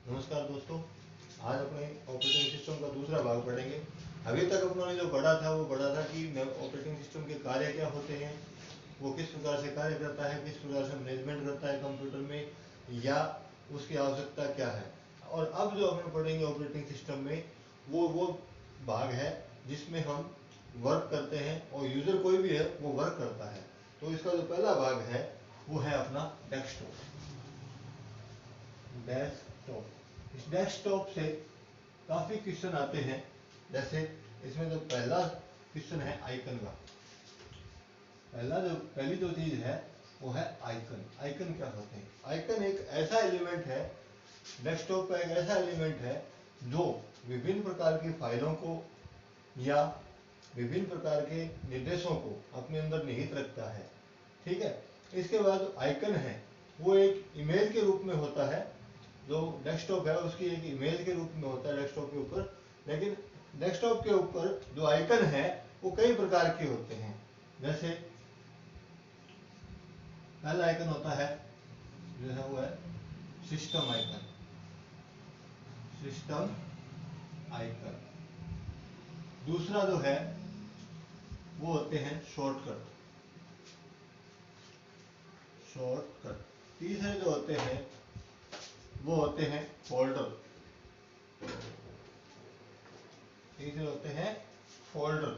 नमस्कार दोस्तों। आज अपने ऑपरेटिंग सिस्टम का दूसरा भाग पढ़ेंगे। अभी तक अपनों ने जो पढ़ा था वो पढ़ा था कि ऑपरेटिंग सिस्टम के कार्य क्या होते हैं, वो किस प्रकार से कार्य करता है, किस प्रकार से मैनेजमेंट करता है कंप्यूटर में, या उसकी आवश्यकता क्या है। और अब जो अपन पढ़ेंगे ऑपरेटिंग सिस्टम में वो भाग है जिसमें हम वर्क करते हैं और यूज़र कोई भी है वो वर्क करता है। तो इसका जो पहला भाग है वो है अपना डेस्कटॉप। डेस्कटॉप, इस डेस्कटॉप से काफ़ी क्वेश्चन आते हैं। जैसे इसमें जो पहला क्वेश्चन है आइकन का। पहली जो चीज़ है वो है आइकन। आइकन क्या होते हैं? आइकन एक ऐसा एलिमेंट है, डेस्कटॉप का एक ऐसा एलिमेंट है जो विभिन्न प्रकार की फाइलों को या विभिन्न प्रकार के निर्देशों को अपने अंदर निहित रखता है। ठीक है। इसके बाद आइकन है वो एक इमेज के रूप में होता है। जो डेस्कटॉप है उसकी एक इमेज के रूप में होता है डेस्कटॉप के ऊपर। लेकिन डेस्कटॉप के ऊपर जो आइकन है वो कई प्रकार के होते हैं। जैसे पहला आइकन होता है जो है वो है सिस्टम आइकन। System icon. दूसरा जो है वो होते हैं शॉर्टकट। शॉर्टकट। तीसरे जो होते हैं वो होते हैं फोल्डर। तीसरे होते हैं फोल्डर।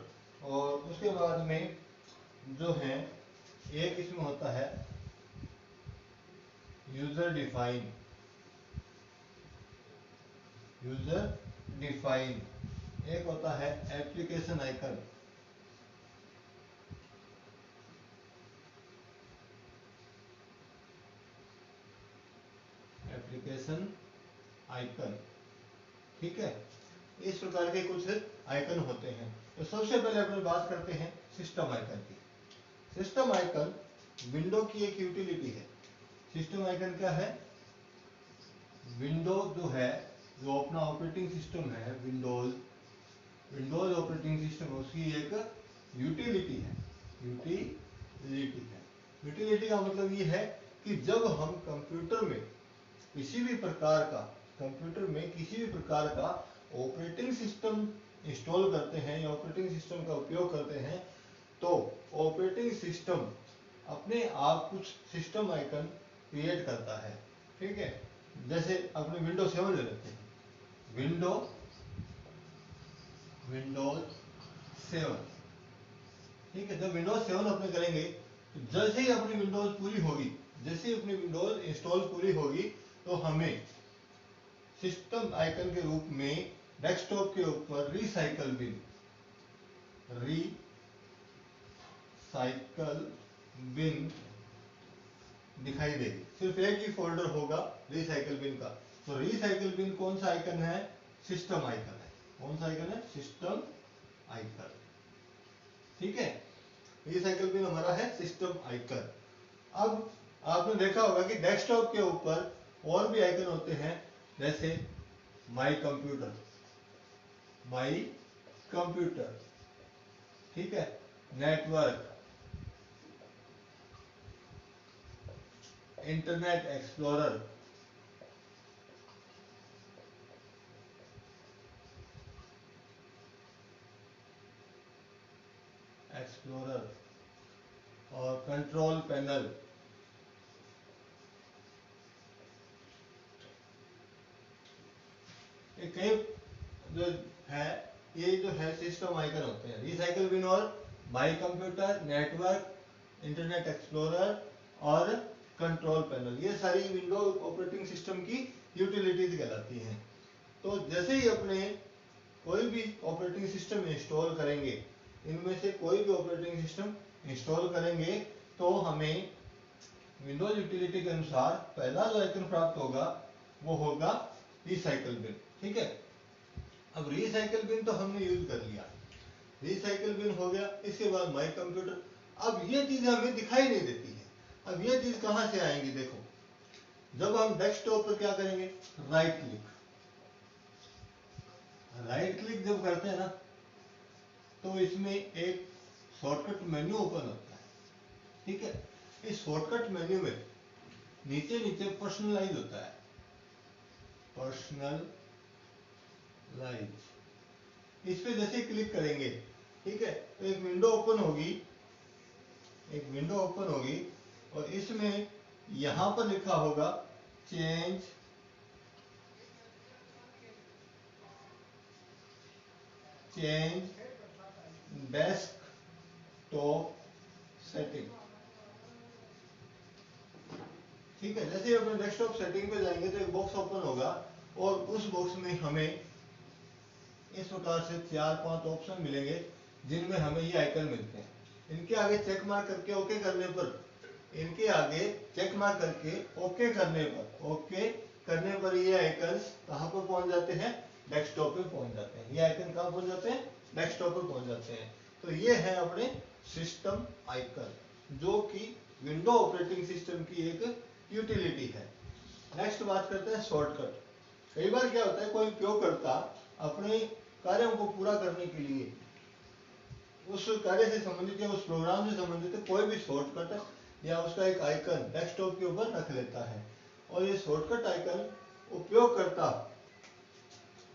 और उसके बाद में जो है एक इसमें होता है यूजर डिफाइन। User define. एक होता है एप्लीकेशन आइकन। Application icon. ठीक है। इस प्रकार के कुछ आइकन होते हैं। तो सबसे पहले अपन बात करते हैं सिस्टम आइकन की। सिस्टम आइकन विंडो की एक यूटिलिटी है। सिस्टम आइकन क्या है? विंडो जो है, जो अपना ऑपरेटिंग सिस्टम है, विंडोज ऑपरेटिंग सिस्टम, उसकी एक यूटिलिटी है। यूटिलिटी है। यूटिलिटी का मतलब ये है कि जब हम किसी भी प्रकार का कंप्यूटर में किसी भी प्रकार का ऑपरेटिंग सिस्टम इंस्टॉल करते हैं या ऑपरेटिंग सिस्टम का उपयोग करते हैं तो ऑपरेटिंग सिस्टम अपने आप कुछ सिस्टम आइकन क्रिएट करता है। ठीक है। जैसे अपने विंडो 7 ले लेते हैं। विंडोज 7। ठीक है। जब विंडोज 7 अपने करेंगे तो जैसे ही अपनी विंडोज पूरी होगी, जैसे ही अपनी विंडोज इंस्टॉल पूरी होगी तो हमें सिस्टम आइकन के रूप में डेस्कटॉप के ऊपर रिसाइकल बिन दिखाई देगी। सिर्फ एक ही फोल्डर होगा रिसाइकल बिन का। तो रिसाइकल बिन कौन सा आइकन है? सिस्टम आइकन है। कौन सा आइकन है? System icon. ठीक है। रिसाइकल बिन हमारा है सिस्टम आइकन। अब आपने देखा होगा कि डेस्कटॉप के ऊपर और भी आइकन होते हैं। जैसे माई कंप्यूटर। My computer. ठीक है। नेटवर्क। Internet explorer. और कंट्रोल पैनल। ये कई जो है, ये जो है सिस्टम आइकन होते हैं। रिसाइकल बिन और my computer, network, internet explorer और कंट्रोल पैनल, ये सारी विंडो ऑपरेटिंग सिस्टम की यूटिलिटीज कहलाती हैं। तो जैसे ही अपने कोई भी ऑपरेटिंग सिस्टम इंस्टॉल करेंगे, इनमें से कोई भी ऑपरेटिंग सिस्टम इंस्टॉल करेंगे तो हमें विंडोज यूटिलिटी के अनुसार पहला जो आइकन प्राप्त होगा वो होगा रिसाइकल बिन। ठीक है। अब रिसाइकल बिन तो हमने यूज कर लिया, रिसाइकल बिन हो गया। इसके बाद माई कंप्यूटर। अब ये चीज हमें दिखाई नहीं देती है। अब ये चीज कहां से आएंगी? देखो, जब हम डेस्कटॉप पर क्या करेंगे? Right click. राइट क्लिक जब करते हैं ना तो इसमें एक शॉर्टकट मेन्यू ओपन होता है। ठीक है। इस शॉर्टकट मेन्यू में नीचे नीचे पर्सनलाइज होता है। पर्सनलाइज। इस पे जैसे क्लिक करेंगे, ठीक है, तो एक विंडो ओपन होगी, एक विंडो ओपन होगी और इसमें यहां पर लिखा होगा चेंज डेस्कटॉप सेटिंग। ठीक है, जैसे ही अपने डेस्कटॉप सेटिंग पे जाएंगे तो एक बॉक्स ओपन होगा और उस बॉक्स में हमें इस प्रकार से 4-5 ऑप्शन मिलेंगे जिनमें हमें ये आइकन मिलते हैं। इनके आगे चेक मार्क करके ओके करने पर, इनके आगे चेक मार्क करके ओके करने पर ये आइकन्स कहाँ पर पहुंच जाते हैं? डेस्कटॉप पे पहुंच जाते हैं। ये आइकन कहाँ पहुंच जाते हैं? डेस्कटॉप पे पहुंच जाते हैं। तो ये है अपने सिस्टम आइकन, जो कि विंडो ऑपरेटिंग सिस्टम की एक यूटिलिटी है। नेक्स्ट बात करते हैं शॉर्टकट। कई बार क्या होता है, कोई उपयोगकर्ता अपने कार्यों को पूरा करने के लिए उस कार्य से संबंधित या उस प्रोग्राम से संबंधित कोई भी शॉर्टकट या उसका एक आइकन डेस्कटॉप के ऊपर रख लेता है। और ये शॉर्टकट आइकन उपयोगकर्ता,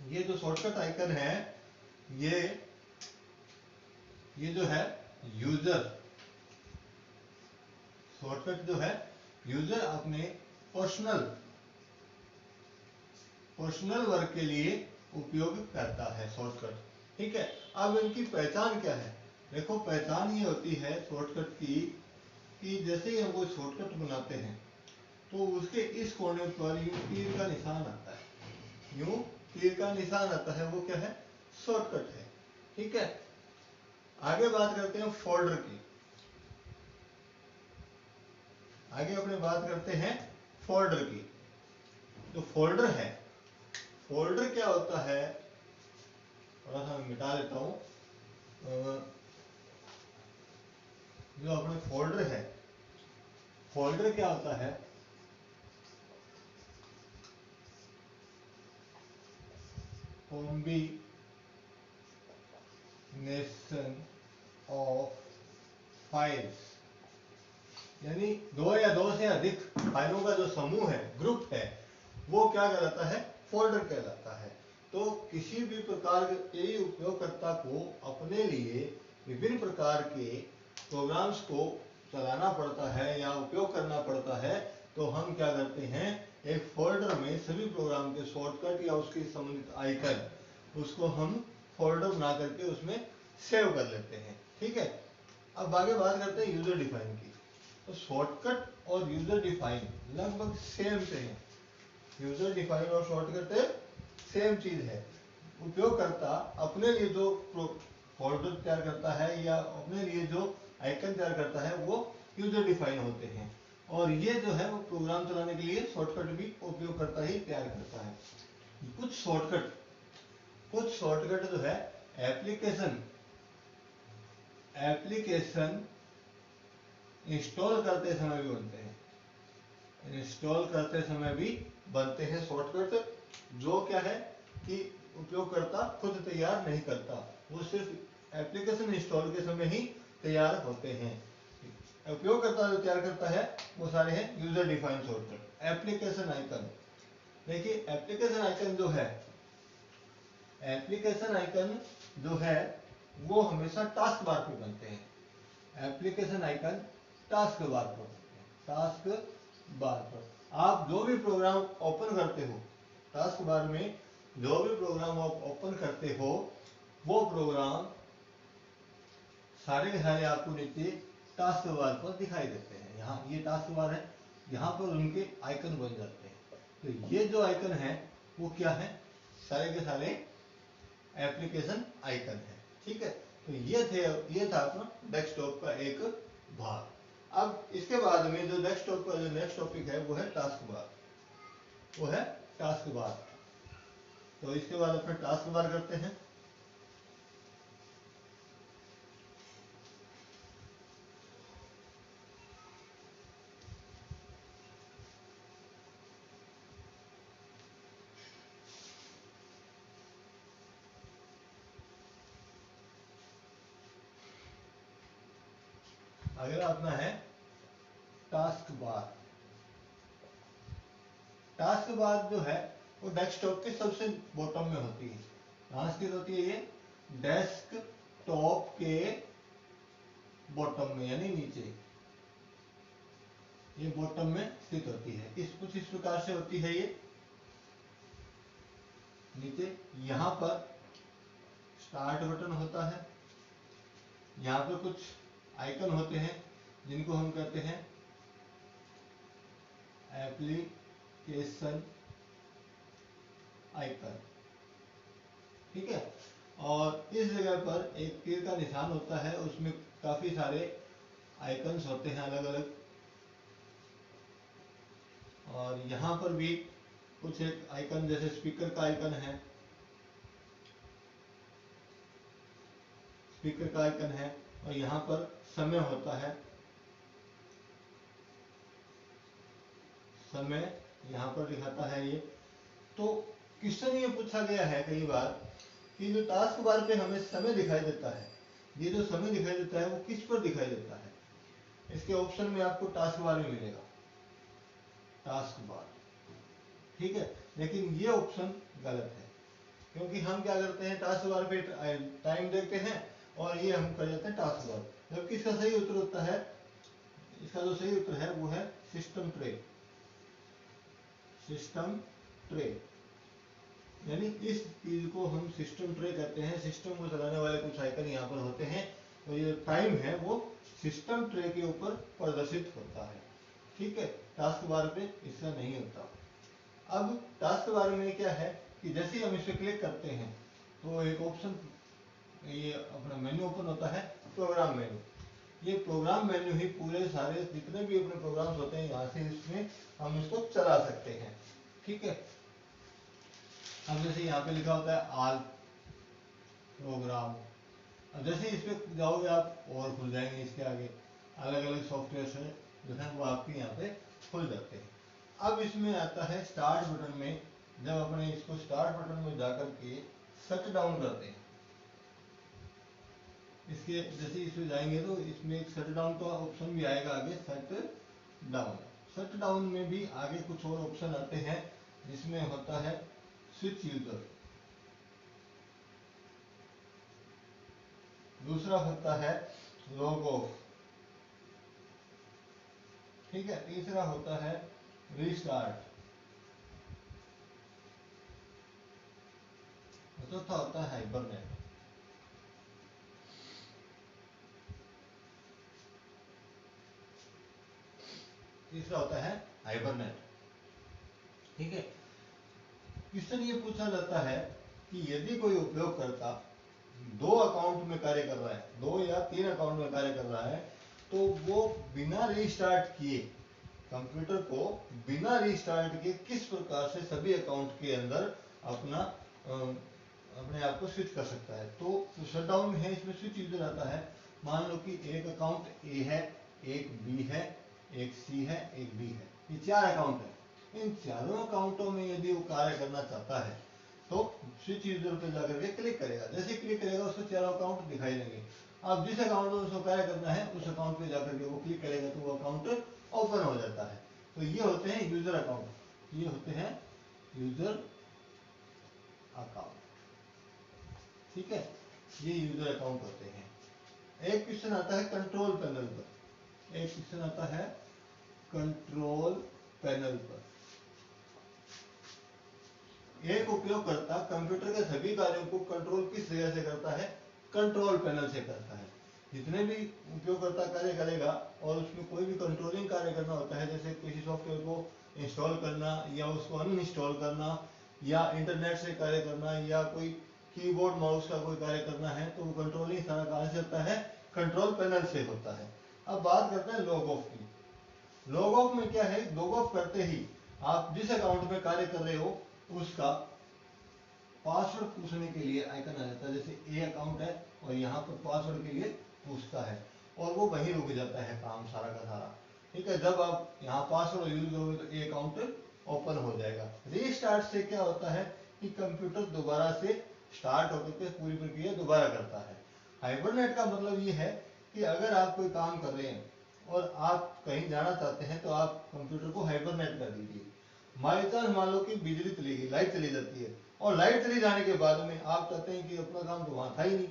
ये जो शॉर्टकट आइकन है, ये जो है यूजर, शॉर्टकट जो है यूजर अपने पर्सनल वर्क के लिए उपयोग करता है शॉर्टकट। ठीक है, अब इनकी पहचान क्या है? देखो, पहचान ये होती है शॉर्टकट की कि जैसे ही हम कोई शॉर्टकट बनाते हैं तो उसके इस कोने पर यूं तीर का निशान आता है, यूं तीर का निशान आता है, वो क्या है? शॉर्टकट है। ठीक है, आगे बात करते हैं फोल्डर की। आगे अपने बात करते हैं फोल्डर की। तो फोल्डर है, फोल्डर क्या होता है, थोड़ा सा मिटा लेता हूं। जो अपने फोल्डर है, फोल्डर क्या होता है? कॉम्बिनेशन ऑफ फाइल्स, यानी दो या दो से अधिक फाइलों का जो समूह है, ग्रुप है, वो क्या कहलाता है? फोल्डर कहलाता है। तो किसी भी प्रकार के उपयोगकर्ता को अपने लिए विभिन्न प्रकार के प्रोग्राम्स को चलाना पड़ता है या उपयोग करना पड़ता है, तो हम क्या करते हैं? एक फोल्डर में सभी प्रोग्राम के शॉर्टकट या उसके संबंधित आइकन, उसको हम फोल्डर बना करके उसमें सेव कर लेते हैं। ठीक है, अब आगे बात करते हैं यूजर डिफाइन की। तो शॉर्टकट और यूजर डिफाइन लगभग सेम से है। यूजर डिफाइन और शॉर्टकट सेम चीज है। उपयोगकर्ता अपने लिए जो फोल्डर तैयार करता है या अपने लिए जो आइकन तैयार करता है, वो यूजर डिफाइन होते हैं। और ये जो है वो प्रोग्राम चलाने के लिए शॉर्टकट भी उपयोगकर्ता ही तैयार करता है। कुछ शॉर्टकट जो है एप्लीकेशन इंस्टॉल करते समय भी बनते हैं, इंस्टॉल करते समय भी बनते हैं शॉर्टकट, जो क्या है कि उपयोगकर्ता खुद तैयार नहीं करता, वो सिर्फ एप्लीकेशन इंस्टॉल के समय ही तैयार होते हैं। उपयोगकर्ता जो तैयार करता है वो सारे हैं user defined shortcut. Application icon, देखिए एप्लीकेशन आइकन जो है, एप्लीकेशन आइकन जो है वो हमेशा टास्क बार पे बनते हैं। एप्लीकेशन आइकन टास्क बार पर बनते हैं, टास्क बार पर। आप जो भी प्रोग्राम ओपन करते हो, टास्क बार में जो भी प्रोग्राम आप ओपन करते हो, वो प्रोग्राम सारे के सारे आपको नीचे टास्क बार पर दिखाई देते हैं। यहाँ ये टास्क बार है, यहाँ पर उनके आइकन बन जाते हैं। तो ये जो आइकन है वो क्या है? सारे के सारे एप्लीकेशन आइकन है। ठीक है, तो ये था अपना डेस्कटॉप का एक भाग। अब इसके बाद में जो डेस्कटॉप का जो नेक्स्ट टॉपिक है वो है टास्क बार, वो है टास्क बार। तो इसके बाद अपने टास्क बार करते हैं। अगला अपना है टास्क बार। टास्क बार जो है वो डेस्कटॉप के सबसे बॉटम में होती है। कहाँ स्थित होती है ये? डेस्कटॉप के बॉटम में, यानी नीचे, ये बॉटम में स्थित होती है। कुछ इस प्रकार से होती है ये। नीचे यहाँ पर स्टार्ट बटन होता है, यहाँ पे कुछ आइकन होते हैं जिनको हम कहते हैं एप्लीकेशन आइकन, ठीक है। और इस जगह पर एक तीर का निशान होता है, उसमें काफी सारे आइकन्स होते हैं अलग अलग। और यहाँ पर भी कुछ एक आइकन, जैसे स्पीकर का आइकन है, स्पीकर का आइकन है। और यहाँ पर समय होता है, समय यहाँ पर दिखाता है ये। तो क्वेश्चन ये पूछा गया है कई बार कि जो टास्क बार पे हमें समय दिखाई देता है, ये जो समय दिखाई देता है वो किस पर दिखाई देता है? इसके ऑप्शन में आपको टास्क बार में मिलेगा, टास्क बार, ठीक है। लेकिन ये ऑप्शन गलत है, क्योंकि हम क्या करते हैं, टास्क बार पे टाइम देखते हैं और ये हम कर जाते हैं टास्क बार, जबकि इसका सही उत्तर होता है, इसका जो सही उत्तर है वो है सिस्टम ट्रे। सिस्टम ट्रे, यानी इस चीज को हम सिस्टम ट्रे कहते हैं। सिस्टम को चलाने वाले कुछ आइकन यहाँ पर होते हैं, तो ये टाइम है वो सिस्टम ट्रे के ऊपर प्रदर्शित होता है, ठीक है। टास्क बार पे इसका नहीं होता। अब टास्क बार में क्या है कि जैसे ही हम इस पर क्लिक करते हैं तो एक ऑप्शन, ये अपना मेन्यू ओपन होता है, प्रोग्राम मेन्यू। ये प्रोग्राम मेन्यू ही पूरे सारे जितने भी अपने प्रोग्राम्स होते हैं यहाँ से इसमें हम इसको चला सकते हैं, ठीक है। अब जैसे यहाँ पे लिखा होता है ऑल प्रोग्राम, अब जैसे इस पे जाओगे आप और खुल जाएंगे, इसके आगे अलग अलग सॉफ्टवेयर है जो है वो आपके यहाँ पे खुल जाते हैं। अब इसमें आता है स्टार्ट बटन में, जब अपने इसको स्टार्ट बटन में जाकर के शट डाउन करते हैं, इसके जैसे इसमें जाएंगे तो इसमें एक शट डाउन का ऑप्शन भी आएगा आगे, शट डाउन। शट डाउन में भी आगे कुछ और ऑप्शन आते हैं, जिसमें होता है स्विच यूजर, दूसरा होता है लॉग ऑफ, ठीक है, तीसरा होता है रीस्टार्ट, चौथा होता है हाइबरनेट। तीसरा होता है हाइबरनेट, ठीक है। क्वेश्चन ये पूछा जाता है कि यदि कोई उपयोगकर्ता दो अकाउंट में कार्य कर रहा है, 2 या 3 अकाउंट में कार्य कर रहा है, तो वो बिना रीस्टार्ट किए, कंप्यूटर को बिना रीस्टार्ट किए किस प्रकार से सभी अकाउंट के अंदर अपना अपने आप को स्विच कर सकता है। तो शटडाउन में है, इसमें स्विच यूजर आता है। मान लो कि एक अकाउंट ए है, एक बी है, एक सी है, एक डी है, ये 4 अकाउंट है। इन चारों अकाउंटों में यदि वो कार्य करना चाहता है तो स्विच यूजर पे जाकर के क्लिक करेगा, जैसे क्लिक करेगा उसको चारों अकाउंट दिखाई देंगे। अब जिस अकाउंट में उसको कार्य करना है उस अकाउंट पे जाकर के वो क्लिक करेगा तो वो अकाउंट ओपन हो जाता है। तो ये होते हैं यूजर अकाउंट, ये होते हैं यूजर अकाउंट, ठीक है, ये यूजर अकाउंट होते हैं। एक क्वेश्चन आता है कंट्रोल पैनल पर, एक क्वेश्चन आता है कंट्रोल पैनल पर। एक उपयोगकर्ता कंप्यूटर के सभी कार्यों को कंट्रोल किस जगह से करता है? कंट्रोल पैनल से करता है। जितने भी उपयोगकर्ता कार्य करेगा और उसमें कोई भी कंट्रोलिंग कार्य करना होता है, जैसे किसी सॉफ्टवेयर को इंस्टॉल करना या उसको अनइंस्टॉल करना या इंटरनेट से कार्य करना या कोई कीबोर्ड माउस का कोई कार्य करना है, तो वो कंट्रोलिंग सारा कहाँ से होता है? कंट्रोल पैनल से होता है। अब बात करते हैं लॉग ऑफ की। लॉग ऑफ में क्या है? लॉग ऑफ करते ही आप जिस अकाउंट में कार्य कर रहे हो उसका पासवर्ड पूछने के लिए आइकन आ जाता है, जैसे ए अकाउंट है और यहाँ पर पासवर्ड के लिए पूछता है और वो वहीं रुक जाता है काम सारा का सारा, ठीक है। जब आप यहाँ पासवर्ड यूज करोगे तो ए अकाउंट ओपन हो जाएगा। रीस्टार्ट से क्या होता है कि कंप्यूटर दोबारा से स्टार्ट होकर के पूरी प्रक्रिया दोबारा करता है। हाइबरनेट का मतलब ये है कि अगर आप कोई काम कर रहे हैं और आप कहीं जाना चाहते हैं तो आप कंप्यूटर को हाइबरनेट कर दीजिए। बाई चांस मान लो कि बिजली चली गई, लाइट चली जाती है, और लाइट चली जाने के बाद में आप चाहते हैं कि अपना काम तो वहां था ही नहीं,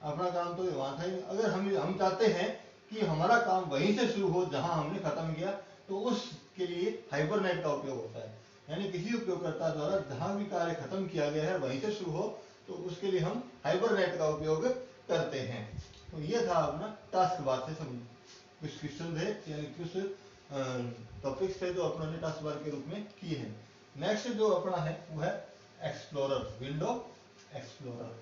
अपना काम तो वहां था ही नहीं। अगर हम चाहते हैं कि हमारा काम वहीं से शुरू हो जहां हमने खत्म किया, तो उसके लिए हाइबरनेट का उपयोग होता है। यानी किसी उपयोगकर्ता द्वारा जहां भी कार्य खत्म किया गया है वहीं से शुरू हो, तो उसके लिए हम हाइबरनेट का उपयोग करते हैं। तो ये था अपना टास्क बार से कुछ क्वेश्चन थे, यानी कुछ टॉपिक्स थे जो अपने टास्क बार के रूप में किए हैं। नेक्स्ट जो अपना है वो है एक्सप्लोरर, विंडो एक्सप्लोरर।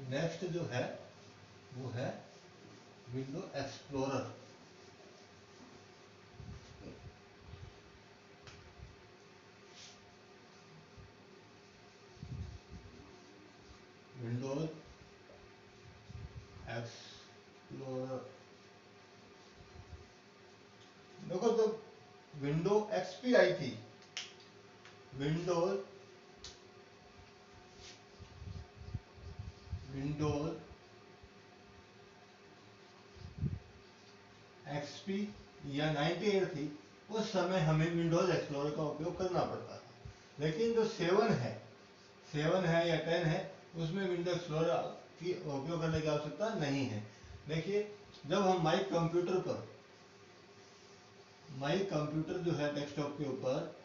नेक्स्ट जो है वो है विंडो एक्सप्लोरर। विंडोज एक्सप्लोरर, देखो तो विंडो एक्सपी आई थी, विंडोज विंडोज एक्सपी या 98 थी, उस समय हमें विंडोज एक्सप्लोरर का उपयोग करना पड़ता था। लेकिन जो 7 है या 10 है, उसमें विंडो एक्सप्लोरर की उपयोग करने की आवश्यकता नहीं है। देखिए, जब हम माई कंप्यूटर जो है डेस्कटॉप के ऊपर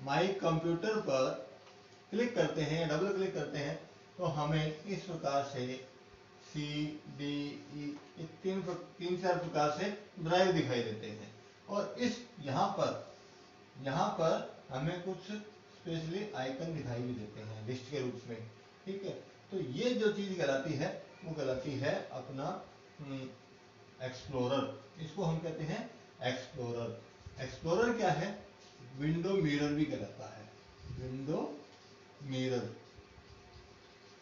माई कंप्यूटर पर क्लिक करते हैं, डबल क्लिक करते हैं, तो हमें इस प्रकार से सी डी ई तीन चार प्रकार से ड्राइव दिखाई देते हैं। और इस यहाँ पर हमें कुछ स्पेशली आइकन दिखाई भी देते हैं लिस्ट के रूप में। ठीक है, तो ये जो चीज कहलाती है वो कहलाती है अपना एक्सप्लोरर। इसको हम कहते हैं एक्सप्लोरर। एक्सप्लोरर क्या है? विंडो मिरर भी कहलाता है, विंडो मिरर।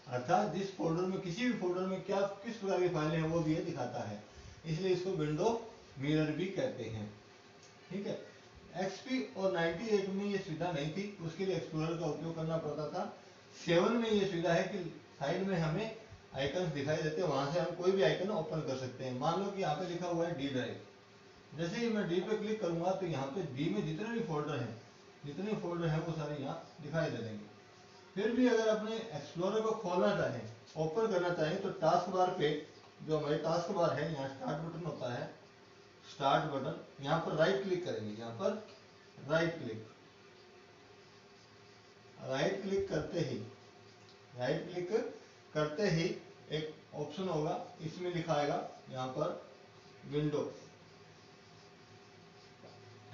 अर्थात जिस फोल्डर में, किसी भी फोल्डर में क्या किस प्रकार की फाइलें हैं वो भी ये दिखाता है, इसलिए इसको विंडो मिरर भी कहते हैं। ठीक है, एक्सपी और 98 में ये सुविधा नहीं थी, उसके लिए एक्सप्लोरर का उपयोग करना पड़ता था। 7 में ये सुविधा है कि साइड में हमें आइकन दिखाई देते हैं, वहां से हम कोई भी आइकन ओपन कर सकते हैं। मान लो कि यहाँ पे लिखा हुआ है डी ड्राइव, जैसे ही मैं डी पे क्लिक करूंगा तो यहाँ पे डी में जितने भी फोल्डर हैं वो सारे यहाँ दिखाई दे देंगे। फिर भी अगर अपने एक्सप्लोरर को खोलना चाहें, ओपन करना चाहें, तो टास्क बार पे जो हमारे टास्क बार है, यहाँ स्टार्ट बटन होता है, स्टार्ट बटन, यहाँ पर राइट क्लिक करेंगे, यहाँ पर राइट क्लिक करते ही एक ऑप्शन होगा, इसमें लिखा आएगा यहाँ पर विंडो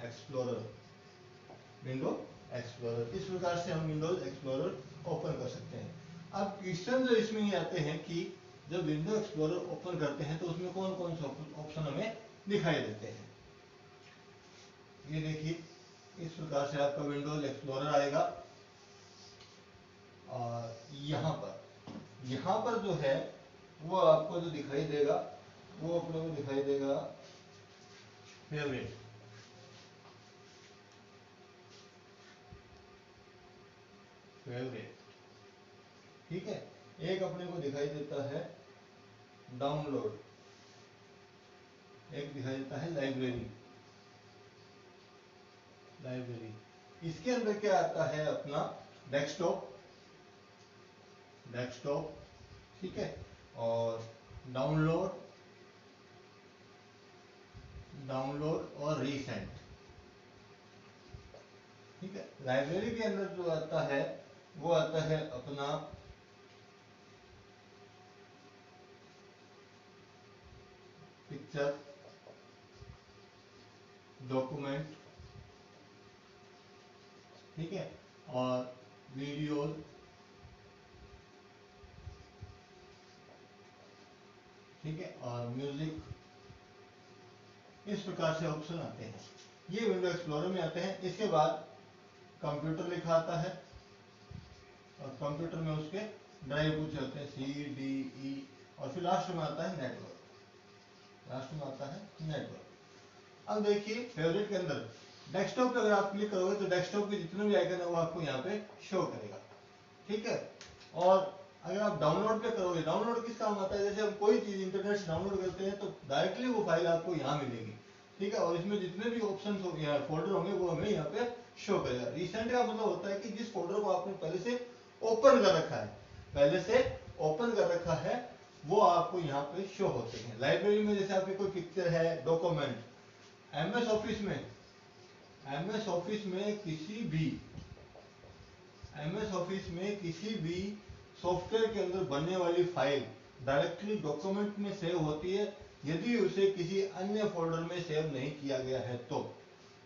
एक्सप्लोरर। इस प्रकार से हम विंडोज एक्सप्लोरर ओपन कर सकते हैं। अब क्वेश्चन जो इसमें ये आते हैं कि जब विंडो एक्सप्लोरर ओपन करते हैं तो उसमें कौन कौन से ऑप्शन हमें दिखाई देते हैं। ये देखिए, इस प्रकार से आपका विंडोज एक्सप्लोरर आएगा, और यहाँ पर जो है वो आपको जो दिखाई देगा वो अपने को दिखाई देगा फेवरेट। ठीक है, एक अपने को दिखाई देता है डाउनलोड, एक दिखाई देता है लाइब्रेरी। इसके अंदर क्या आता है? अपना डेस्कटॉप, ठीक है, और डाउनलोड और रीसेंट। ठीक है, लाइब्रेरी के अंदर जो आता है वो आता है अपना पिक्चर, डॉक्यूमेंट, ठीक है, और वीडियोज, ठीक है, और म्यूजिक। इस प्रकार से ऑप्शन आते हैं, ये विंडो एक्सप्लोरर में आते हैं। इसके बाद कंप्यूटर लिखा आता है, और कंप्यूटर में उसके ड्राइव कुछ होते हैं, सी डी ई, और फिर लास्ट में आता है नेटवर्क। अब देखिए, फेवरेट के अंदर डेस्कटॉप पे अगर आप क्लिक करोगे तो डेस्कटॉप के जितने भी आइकन है वो आपको यहाँ पे शो करेगा। ठीक है। और अगर आप डाउनलोड पे करोगे, डाउनलोड किस काम आता है, जैसे हम कोई चीज इंटरनेट से डाउनलोड करते हैं तो डायरेक्टली वो फाइल आपको यहाँ मिलेगी, ठीक है। और इसमें जितने भी ऑप्शन हो या फोल्डर होंगे वो हमें यहाँ पे शो करेगा। रिसेंट का मतलब होता है कि जिस फोल्डर को आपने पहले से ओपन कर रखा है, पहले से ओपन कर रखा है, वो आपको यहाँ पे शो होते हैं। लाइब्रेरी में जैसे आपकी कोई पिक्चर है, डॉक्यूमेंट, एमएस ऑफिस में, एमएस ऑफिस में किसी भी एमएस ऑफिस में किसी भी सॉफ्टवेयर के अंदर बनने वाली फाइल डायरेक्टली डॉक्यूमेंट में सेव होती है, यदि उसे किसी अन्य फोल्डर में सेव नहीं किया गया है तो,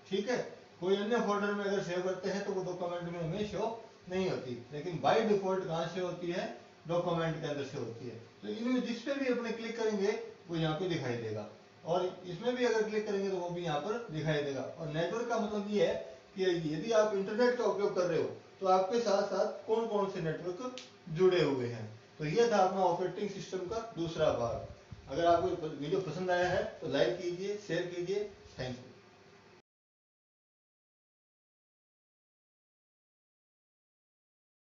ठीक है। कोई अन्य फोल्डर में अगर सेव करते हैं तो वो डॉक्यूमेंट में हमें शो नहीं होती, लेकिन बाय डिफॉल्ट कहाँ से होती है, डॉक्यूमेंट के अंदर से होती है। तो इनमें जिस पे भी अपने क्लिक करेंगे वो यहाँ पे दिखाई देगा, और इसमें भी अगर क्लिक करेंगे तो वो भी यहाँ पर दिखाई देगा। और नेटवर्क का मतलब ये है कि यदि आप इंटरनेट का उपयोग कर रहे हो तो आपके साथ साथ कौन कौन से नेटवर्क जुड़े हुए हैं। तो ये था अपना ऑपरेटिंग सिस्टम का दूसरा भाग। अगर आपको वीडियो पसंद आया है तो लाइक कीजिए, शेयर कीजिए। Thank you.